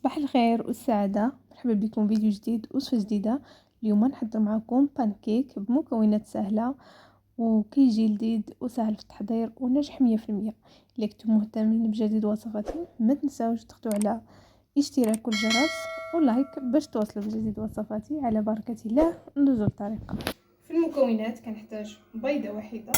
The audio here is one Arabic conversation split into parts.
صباح الخير والسعادة، مرحبا بكم فيديو جديد وصفة جديدة. اليوم نحضر معكم بانكيك بمكونات سهلة وكيجي لذيذ وسهل في التحضير وناجح 100%. إلا كنتم مهتمين بجديد وصفاتي ما تنساوش تضغطوا على اشتراك والجرس ولايك باش توصلوا بجديد وصفاتي. على بركة الله ندوزو للطريقة. في المكونات كنحتاج بيضة واحدة،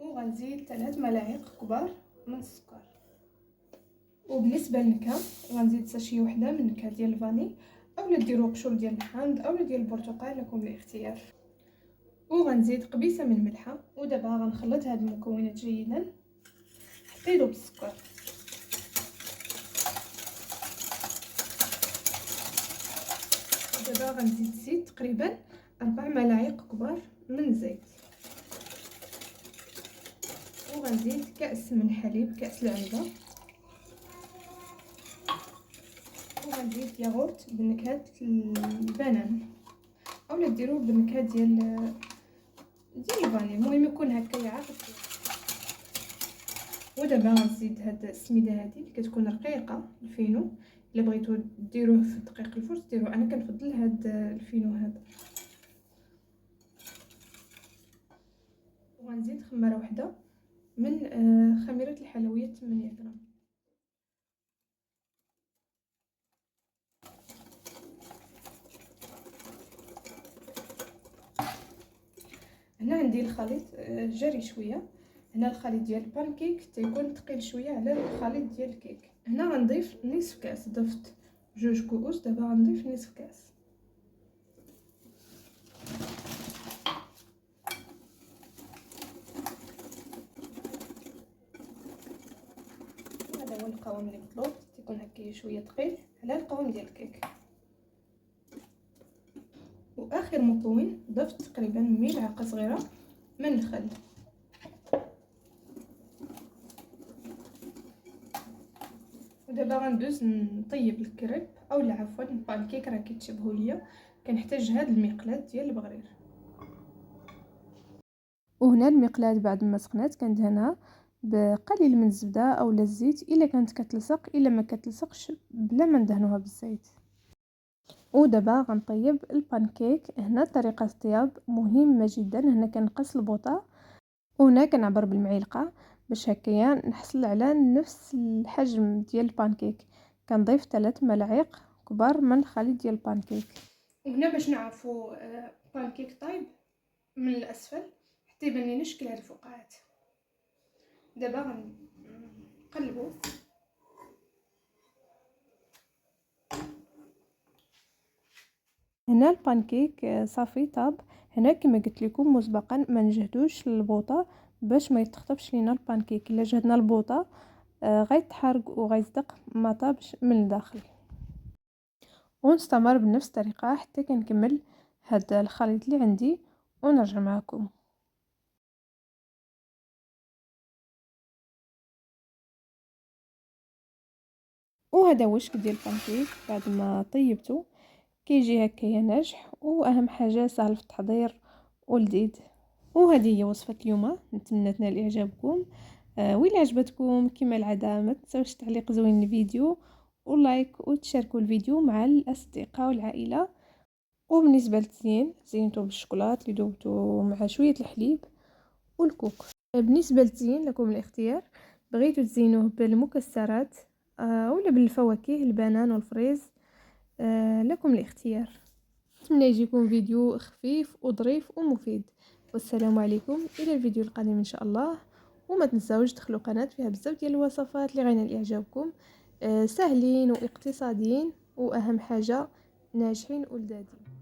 وغنزيد 3 ملاعق كبار من السكر، وبالنسبه للنكهه غنزيد ساشيه وحده من النكهه ديال الفاني، اولا ديروا قشور ديال الحامض اولا ديال البرتقال، لكم الاختيار. وغنزيد قبيصه من الملحه. ودابا غنخلط هاد المكونات جيدا حتى يذوب السكر. ودابا غنزيد الزيت، تقريبا 4 ملاعق كبار من الزيت، وغنزيد كاس من الحليب، كاس العنبه، وغنزيد ياغورت بنكهه البنان اولا ديروه بالنكهه ديال الفاني، المهم يكون هكا يعرف. ودابا غنزيد هاد السميده هادي اللي كتكون رقيقه، الفينو. الا بغيتو ديروه في دقيق الفرن ديروه، انا كنفضل هاد الفينو هذا. وغنزيد خماره وحده من خميره الحلويات 8 غرام. هنا عندي الخليط جاري شويه. هنا الخليط ديال البانكيك تيكون ثقيل شويه على الخليط ديال الكيك. هنا غنضيف نصف كاس، ضفت 2 كؤوس، دابا غنضيف نصف كاس. هذا هو القوام اللي مطلوب، تيكون هكا شويه ثقيل على القوام ديال الكيك. واخر مكون ضفت تقريبا ملعقه صغيره من الخل. ودابا غندوز نطيب الكريب اولا عفوا البانكيك، راه كيتشبهوا ليا. كنحتاج هذا المقلاه ديال البغرير. وهنا المقلاه بعد ما سخنات كندهنها بقليل من الزبده اولا الزيت الا كانت كتلصق، الا ما كتلصقش بلا ما ندهنوها بالزيت. ودابا غنطيب البانكيك. هنا طريقه الطياب مهمه جدا. هنا كنقص البوطه، وهنا كنعبر بالمعلقه باش هكايا نحصل على نفس الحجم ديال البانكيك. كنضيف 3 ملاعق كبار من الخليط ديال البانكيك. وهنا باش نعرفوا بانكيك طايب من الاسفل حتى يبان لينا شكل هاد الفقاعات. دابا غنقلبوا. هنا البانكيك صافي طاب. هنا كما قلت لكم مسبقا ما نجهدوش البوطه باش ما يتخطفش لينا البانكيك. الا جهدنا البوطه غيتحرق وغيصدق ما طابش من الداخل. ونستمر بنفس الطريقه حتى كنكمل هذا الخليط اللي عندي ونرجع معكم. وهذا هو الشكل ديال البانكيك بعد ما طيبته، كيجي هكايا ناجح، واهم حاجه سهل في التحضير ولذيذ. وهذه هي وصفه اليوم، نتمنى تنال اعجابكم. وإلا عجبتكم كما العاده ما تنساوش تعليق زوين للفيديو ولايك وتشاركوا الفيديو مع الاصدقاء والعائله. وبالنسبه للتزيين زينته بالشوكولاته اللي ذوبته مع شويه الحليب والكوك. بالنسبه للتزيين لكم الاختيار، بغيتوا تزينوه بالمكسرات ولا بالفواكه البنان والفريز، لكم الاختيار. نتمنى يجيكم فيديو خفيف وظريف ومفيد. والسلام عليكم الى الفيديو القادم ان شاء الله. وما تنساوش تدخلوا قناه فيها بزاف ديال الوصفات اللي غينال اعجابكم، سهلين واقتصاديين واهم حاجه ناجحين ولذاذين.